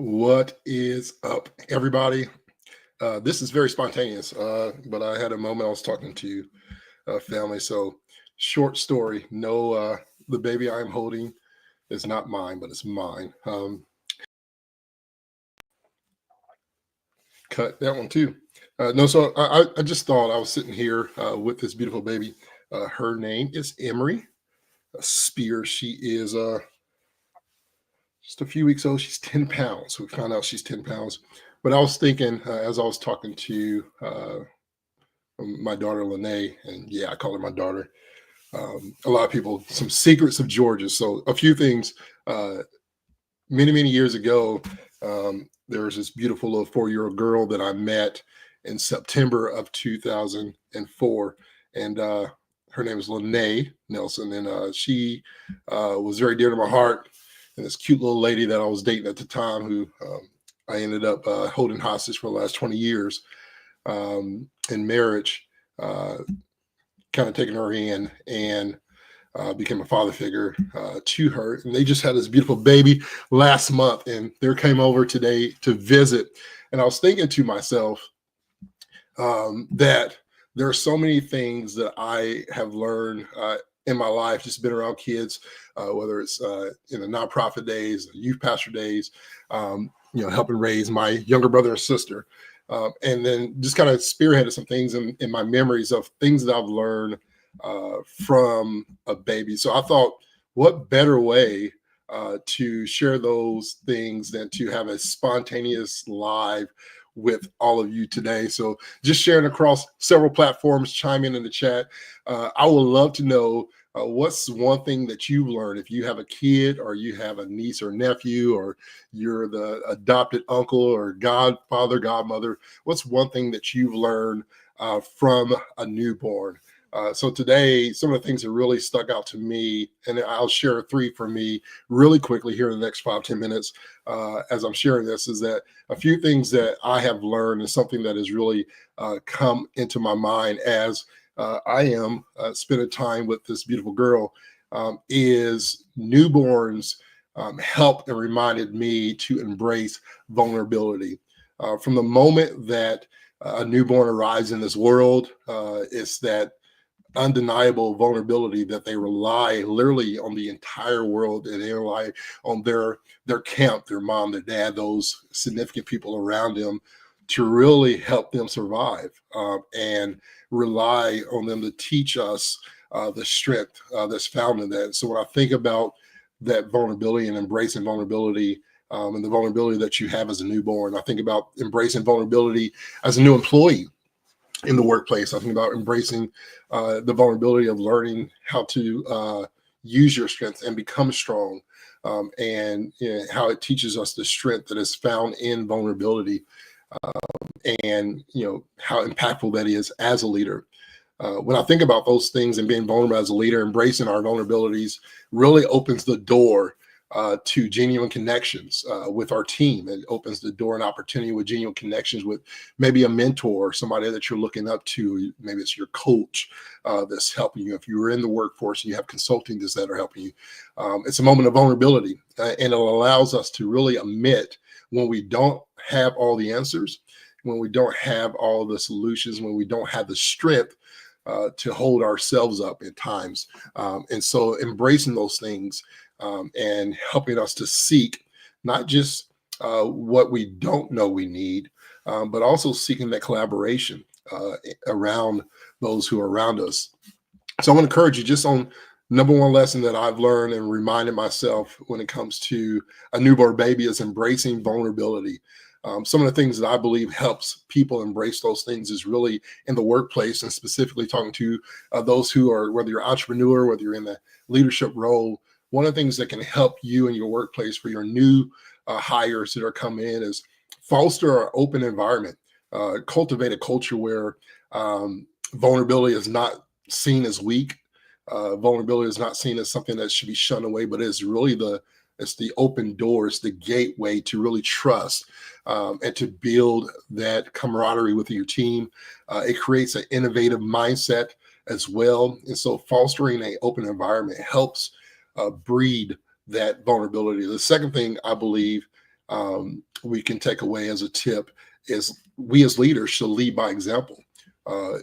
What is up, everybody? This is very spontaneous, but I had a moment. I was talking to family. So, short story. No, the baby I'm holding is not mine, but it's mine. Cut that one too. No, so I just thought I was sitting here with this beautiful baby. Her name is Emery Spears. She is just a few weeks old. She's 10 pounds. We found out she's 10 pounds. But I was thinking as I was talking to my daughter Lene, and yeah, I call her my daughter. A lot of people, some secrets of Georgia. So a few things. Uh, many years ago, there was this beautiful little 4-year-old girl that I met in September of 2004, and her name is Lene Nelson, and she was very dear to my heart. And this cute little lady that I was dating at the time, who I ended up holding hostage for the last 20 years in marriage, kind of taking her in and became a father figure to her. And they just had this beautiful baby last month, and they came over today to visit. And I was thinking to myself that there are so many things that I have learned in my life, just been around kids, whether it's in the nonprofit days, youth pastor days, helping raise my younger brother and sister. And then just kind of spearheaded some things in my memories of things that I've learned from a baby. So I thought, what better way to share those things than to have a spontaneous live with all of you today. So just sharing across several platforms, chime in the chat. I would love to know what's one thing that you've learned. If you have a kid, or you have a niece or nephew, or you're the adopted uncle or godfather, godmother, what's one thing that you've learned from a newborn? So today, some of the things that really stuck out to me, and I'll share 3 for me really quickly here in the next 5-10 minutes as I'm sharing this, is that a few things that I have learned and something that has really come into my mind as I am spending time with this beautiful girl is newborns helped and reminded me to embrace vulnerability. From the moment that a newborn arrives in this world, it's that undeniable vulnerability that they rely literally on the entire world, and they rely on their camp, their mom, their dad, those significant people around them to really help them survive, and rely on them to teach us the strength that's found in that. So when I think about that vulnerability and embracing vulnerability, and the vulnerability that you have as a newborn, I think about embracing vulnerability as a new employee in the workplace. I think about embracing the vulnerability of learning how to use your strength and become strong, and how it teaches us the strength that is found in vulnerability, and how impactful that is as a leader. When I think about those things and being vulnerable as a leader, embracing our vulnerabilities really opens the door to genuine connections with our team. It opens the door and opportunity with genuine connections with maybe a mentor or somebody that you're looking up to. Maybe it's your coach that's helping you. If you're in the workforce and you have consultants that are helping you, it's a moment of vulnerability, and it allows us to really admit when we don't have all the answers, when we don't have all the solutions, when we don't have the strength to hold ourselves up at times. And so embracing those things, and helping us to seek not just what we don't know we need, but also seeking that collaboration around those who are around us. So I want to encourage you just on number one lesson that I've learned and reminded myself when it comes to a newborn baby is embracing vulnerability. Some of the things that I believe helps people embrace those things is really in the workplace, and specifically talking to those who are, whether you're an entrepreneur, whether you're in the leadership role. One of the things that can help you in your workplace for your new hires that are coming in is foster an open environment, cultivate a culture where vulnerability is not seen as weak. Vulnerability is not seen as something that should be shunned away, but it's really it's the open door, it's the gateway to really trust, and to build that camaraderie within your team. It creates an innovative mindset as well. And so fostering an open environment helps breed that vulnerability. The second thing I believe we can take away as a tip is we as leaders should lead by example.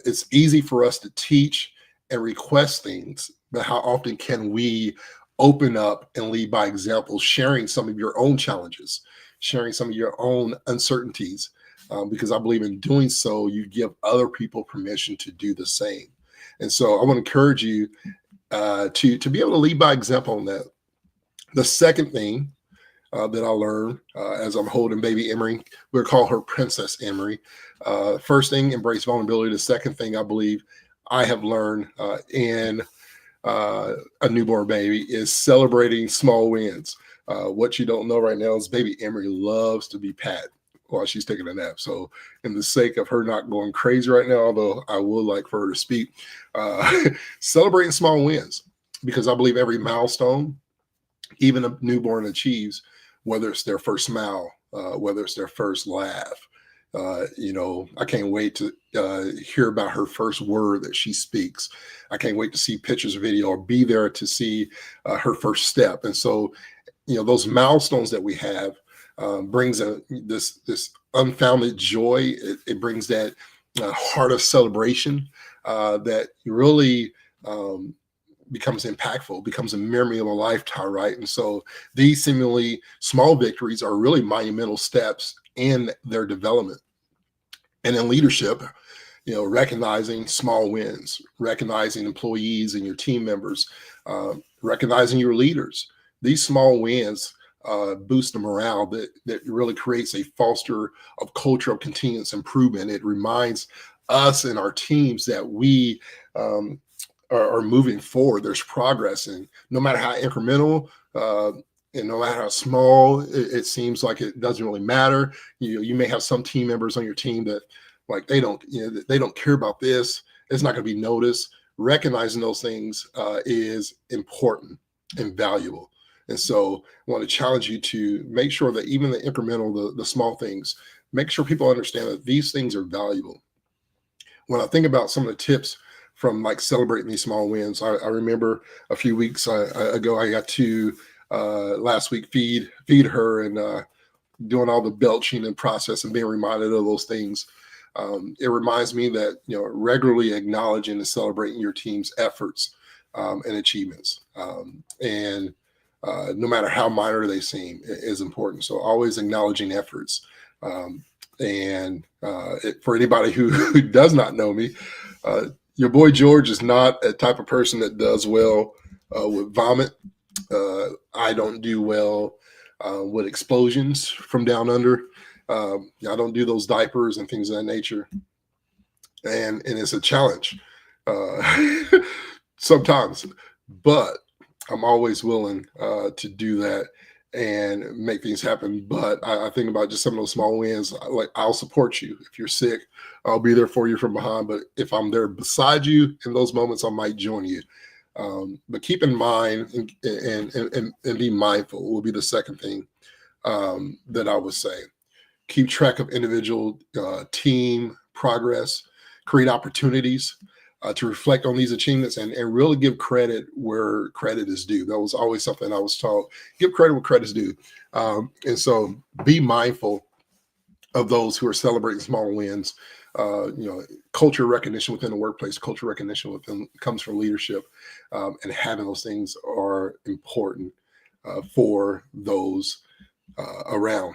It's easy for us to teach and request things, but how often can we open up and lead by example, sharing some of your own challenges, sharing some of your own uncertainties? Because I believe in doing so, you give other people permission to do the same. And so I want to encourage you to be able to lead by example on that. The second thing that I learned as I'm holding baby Emery, we'll call her Princess Emery. First thing, embrace vulnerability. The second thing I believe I have learned in a newborn baby is celebrating small wins. What you don't know right now is baby Emery loves to be pat while she's taking a nap. So in the sake of her not going crazy right now, although I would like for her to speak, celebrating small wins, because I believe every milestone, even a newborn achieves, whether it's their first smile, whether it's their first laugh. I can't wait to hear about her first word that she speaks. I can't wait to see pictures or video or be there to see her first step. And so, those milestones that we have brings this unfounded joy. It brings that heart of celebration that really becomes impactful, becomes a memory of a lifetime, right? And so these seemingly small victories are really monumental steps in their development. And in leadership, recognizing small wins, recognizing employees and your team members, recognizing your leaders. These small wins boost the morale that really creates a foster of culture of continuous improvement. It reminds us and our teams that we are moving forward. There's progress, and no matter how incremental and no matter how small it seems like it doesn't really matter. You may have some team members on your team that they don't care about this. It's not going to be noticed. Recognizing those things is important and valuable. And so I want to challenge you to make sure that even the incremental, the small things, make sure people understand that these things are valuable. When I think about some of the tips from celebrating these small wins, I remember a few weeks ago, I got to last week feed her and doing all the belching and process and being reminded of those things. It reminds me that regularly acknowledging and celebrating your team's efforts and achievements, and no matter how minor they seem, is important. So always acknowledging efforts. For anybody who does not know me, your boy George is not a type of person that does well with vomit. I don't do well with explosions from down under. I don't do those diapers and things of that nature. And it's a challenge sometimes, but I'm always willing to do that and make things happen. But I think about just some of those small wins. I'll support you. If you're sick, I'll be there for you from behind. But if I'm there beside you in those moments, I might join you. But keep in mind and be mindful will be the second thing that I would say. Keep track of individual team progress, create opportunities to reflect on these achievements and really give credit where credit is due. That was always something I was taught. Give credit where credit is due. And so be mindful of those who are celebrating small wins. Culture recognition within the workplace, culture recognition comes from leadership, and having those things are important for those around.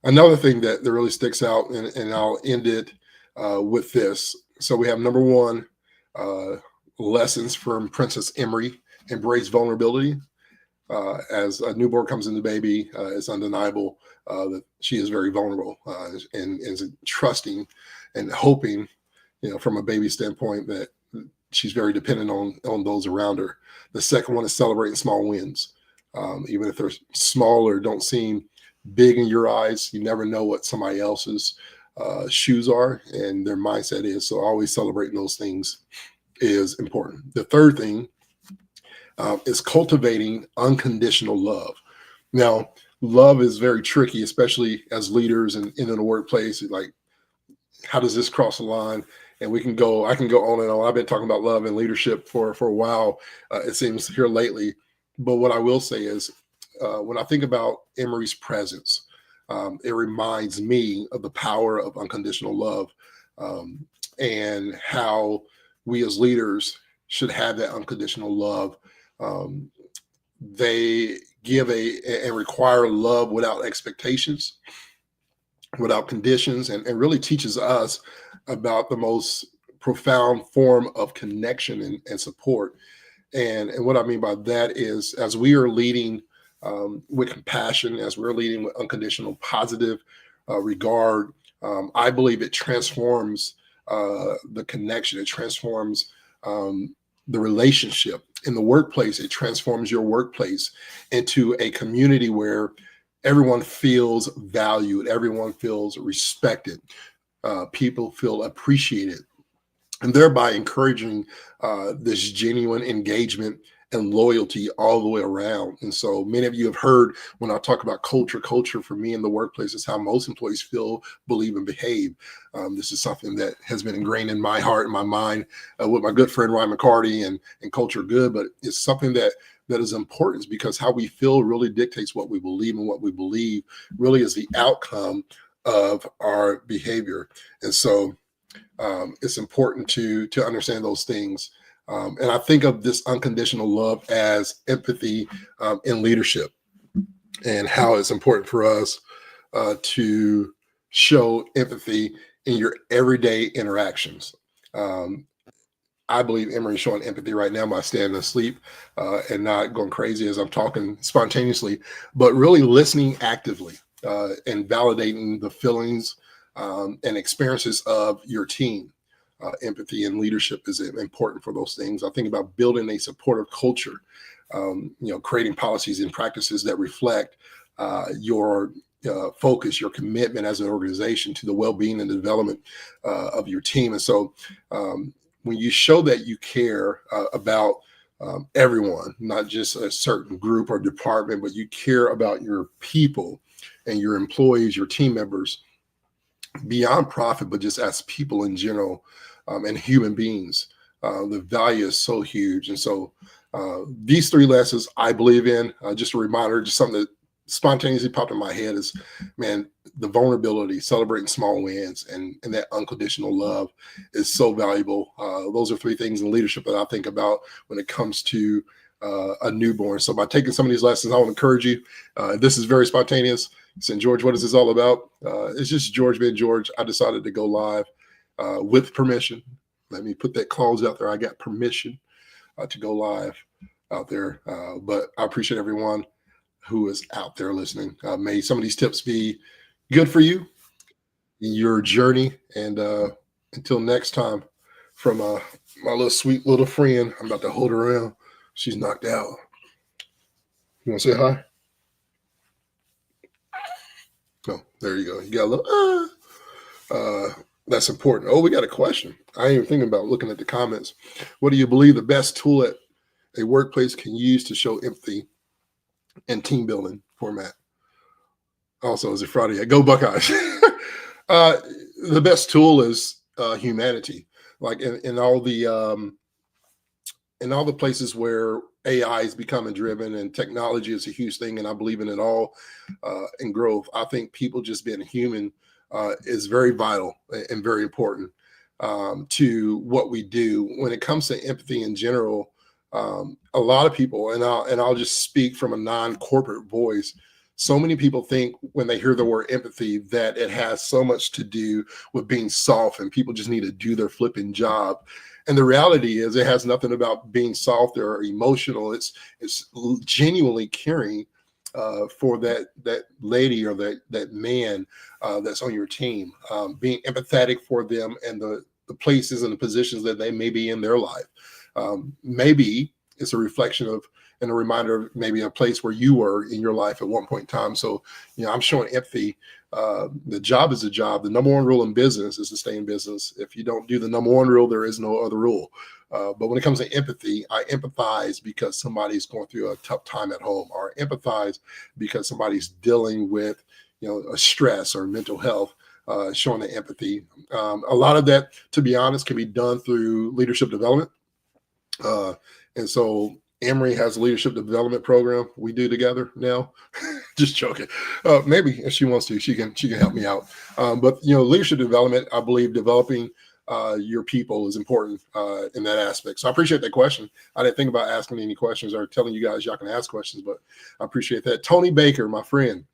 Another thing that really sticks out, and I'll end it with this. So we have number one, lessons from Princess Emery: embrace vulnerability. As a newborn comes into baby, it's undeniable that she is very vulnerable and is trusting and hoping, from a baby standpoint, that she's very dependent on those around her. The second one is celebrating small wins, even if they're small or don't seem big in your eyes. You never know what somebody else's shoes are and their mindset is. So always celebrating those things is important. The third thing is cultivating unconditional love. Now, love is very tricky, especially as leaders and in the workplace. How does this cross the line? And I can go on and on. I've been talking about love and leadership for a while, it seems, here lately. But what I will say is, when I think about Emery's presence, it reminds me of the power of unconditional love, um, and how we as leaders should have that unconditional love. Um, they give and require love without expectations, without conditions, and really teaches us about the most profound form of connection and support. And what I mean by that is, as we are leading with compassion, as we're leading with unconditional positive regard, I believe it transforms the connection. It transforms the relationship in the workplace. It transforms your workplace into a community where everyone feels valued, everyone feels respected, people feel appreciated, and thereby encouraging this genuine engagement and loyalty all the way around. And so many of you have heard when I talk about culture for me in the workplace is how most employees feel, believe, and behave. This is something that has been ingrained in my heart and my mind with my good friend Ryan McCarty and Culture Good, but it's something that is important because how we feel really dictates what we believe, and what we believe really is the outcome of our behavior. And so it's important to understand those things. And I think of this unconditional love as empathy in leadership, and how it's important for us to show empathy in your everyday interactions. Um, I believe Emery is showing empathy right now by standing asleep and not going crazy as I'm talking spontaneously, but really listening actively and validating the feelings and experiences of your team. Empathy and leadership is important for those things. I think about building a supportive culture, creating policies and practices that reflect your focus, your commitment as an organization to the well-being and development of your team. And so when you show that you care about everyone, not just a certain group or department, but you care about your people and your employees, your team members, beyond profit, but just as people in general, and human beings, the value is so huge. And so these three lessons I believe in, just a reminder, just something that spontaneously popped in my head is, man, the vulnerability, celebrating small wins, and that unconditional love is so valuable. Those are three things in leadership that I think about when it comes to a newborn. So by taking some of these lessons, I want to encourage you. This is very spontaneous. Saying, George, what is this all about? It's just George being George. I decided to go live with permission. Let me put that clause out there. I got permission to go live out there. But I appreciate everyone who is out there listening. May some of these tips be good for you in your journey. And until next time, from my little sweet little friend, I'm about to hold her around. She's knocked out. You want to say hi? No, there you go. You got a little, that's important. Oh, we got a question. I ain't even thinking about looking at the comments. What do you believe the best tool at a workplace can use to show empathy and team building format? Also, is it Friday? Go Buckeyes. uh, the best tool is humanity. Like in all the places where AI is becoming driven and technology is a huge thing, and I believe in it all, in growth. I think people just being human is very vital and very important to what we do. When it comes to empathy in general, a lot of people, and I'll just speak from a non-corporate voice. So many people think when they hear the word empathy that it has so much to do with being soft, and people just need to do their flipping job. And the reality is, it has nothing about being soft or emotional. It's genuinely caring for that lady or that man that's on your team, being empathetic for them and the places and the positions that they may be in their life. Maybe it's a reflection of and a reminder of maybe a place where you were in your life at one point in time. So, I'm showing empathy. The job is a job. The number one rule in business is to stay in business. If you don't do the number one rule, there is no other rule. But when it comes to empathy, I empathize because somebody's going through a tough time at home, or empathize because somebody's dealing with, a stress or mental health. Showing the empathy. A lot of that, to be honest, can be done through leadership development. And so Emory has a leadership development program we do together now. Just joking. Maybe if she wants to, she can help me out. But leadership development, I believe developing your people is important in that aspect. So I appreciate that question. I didn't think about asking any questions or telling you guys y'all can ask questions, but I appreciate that. Tony Baker, my friend.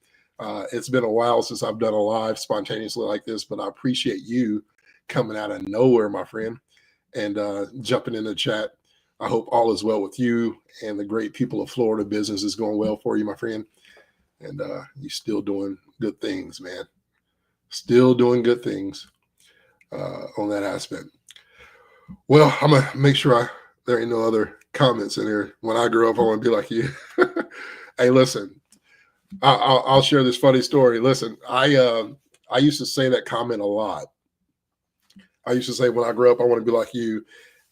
It's been a while since I've done a live spontaneously like this, but I appreciate you coming out of nowhere, my friend, and jumping in the chat. I hope all is well with you and the great people of Florida. Business is going well for you, my friend. And you're still doing good things, man. Still doing good things on that aspect. Well, I'm going to make sure there ain't no other comments in here. When I grow up, I want to be like you. Hey, listen, I'll share this funny story. Listen, I used to say that comment a lot. I used to say, when I grow up, I want to be like you.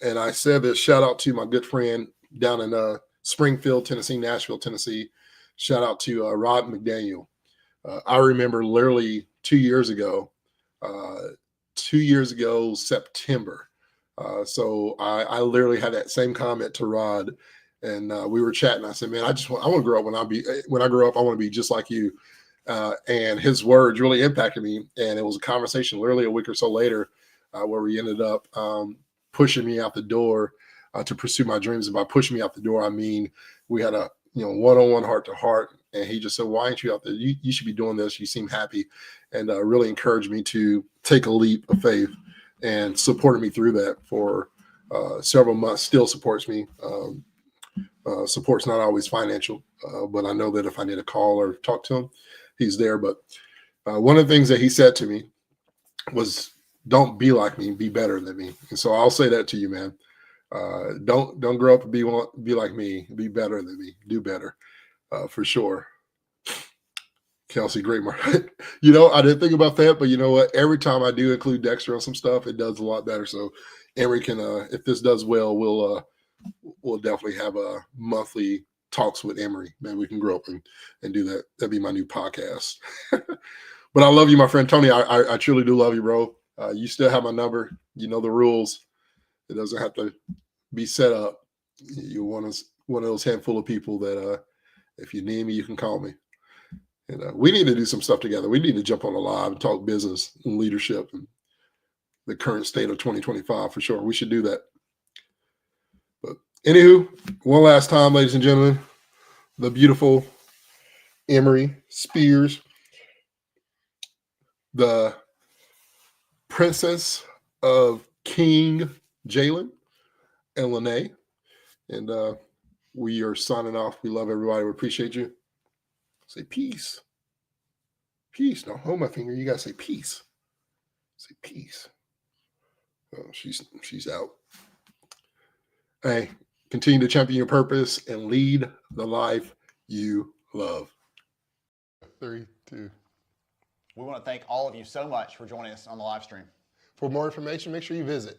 And I said this, shout out to my good friend down in Springfield, Tennessee, Nashville, Tennessee. Shout out to Rod McDaniel. I remember literally 2 years ago, September. So I literally had that same comment to Rod, and we were chatting. I said, man, I want to grow up. When I grow up, I want to be just like you. And his words really impacted me. And it was a conversation literally a week or so later where we ended up pushing me out the door to pursue my dreams. And by pushing me out the door, I mean, we had a one-on-one heart to heart. And he just said, why aren't you out there? You should be doing this. You seem happy. And really encouraged me to take a leap of faith, and supported me through that for several months. Still supports me. Support's not always financial, but I know that if I need a call or talk to him, he's there. But one of the things that he said to me was, don't be like me, be better than me. And so I'll say that to you, man. Don't grow up and be like me, be better than me, do better, for sure. Kelsey, great mark. I didn't think about that, but you know what? Every time I do include Dexter on some stuff, it does a lot better. So Emery can, if this does well, we'll definitely have a monthly talks with Emery. Man, we can grow up and do that. That'd be my new podcast. But I love you, my friend Tony. I truly do love you, bro. You still have my number. You know the rules. It doesn't have to be set up. You're one of those handful of people that if you need me, you can call me. And we need to do some stuff together. We need to jump on a live and talk business and leadership and the current state of 2025 for sure. We should do that. But anywho, one last time, ladies and gentlemen, the beautiful Emery Spears, the princess of King Jalen and Lene. And we are signing off. We love everybody. We appreciate you. Say peace. Peace. Don't hold my finger. You got to say peace. Say peace. Oh, she's out. Hey, continue to champion your purpose and lead the life you love. 3, 2. We want to thank all of you so much for joining us on the live stream. For more information, make sure you visit